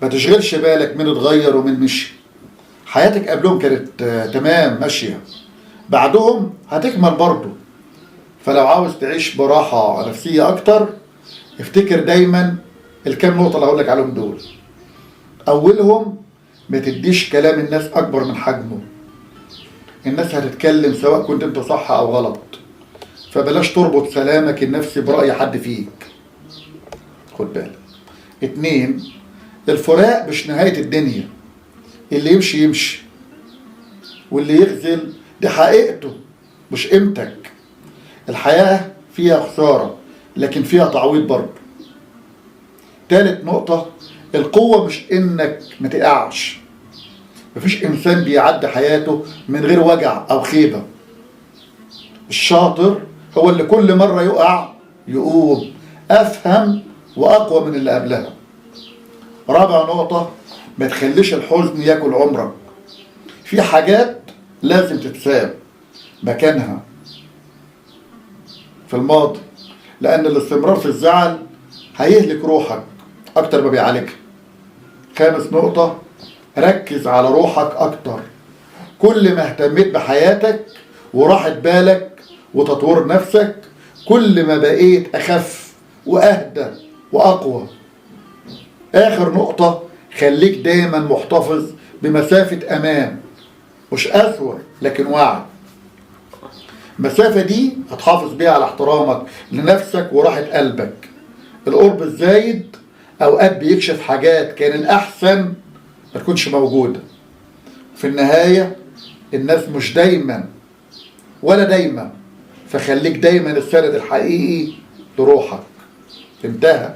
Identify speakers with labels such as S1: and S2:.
S1: ما تشغلش بالك مين اتغير ومين مشي. حياتك قبلهم كانت تمام ماشية، بعدهم هتكمل برضه. فلو عاوز تعيش براحة نفسية أكتر، افتكر دايما الكام نقطة اللي هقولك عليهم دول. أولهم، ما تديش كلام الناس أكبر من حجمه. الناس هتتكلم سواء كنت انت صح أو غلط، فبلاش تربط سلامك النفسي برأي حد فيك. خد بالك. 2، الفراق مش نهاية الدنيا. اللي يمشي يمشي، واللي يخذل دي حقيقته مش قيمتك. الحياة فيها خسارة لكن فيها تعويض برضه. 3 نقطة، القوة مش انك ما تقعش. مفيش انسان بيعدي حياته من غير وجع او خيبة. الشاطر هو اللي كل مرة يقع يقوم افهم واقوى من اللي قبلها. 4 نقطة، ما تخليش الحزن ياكل عمرك. في حاجات لازم تتساب مكانها في الماضي، لأن الاستمرار في الزعل هيهلك روحك أكتر ما بيعالجها. 5 نقطة، ركز على روحك أكتر. كل ما اهتميت بحياتك وراحة بالك وتطوير نفسك، كل ما بقيت أخف وأهدى وأقوى. آخر نقطة، خليك دايما محتفظ بمسافة أمان، مش أسوأ لكن واعي. المسافة دي هتحافظ بيها على احترامك لنفسك وراحة قلبك. القرب الزايد أوقات بيكشف حاجات كان الأحسن ما تكونش موجودة. في النهاية الناس مش دايما ولا دايما، فخليك دايما السند الحقيقي لروحك. انتهى.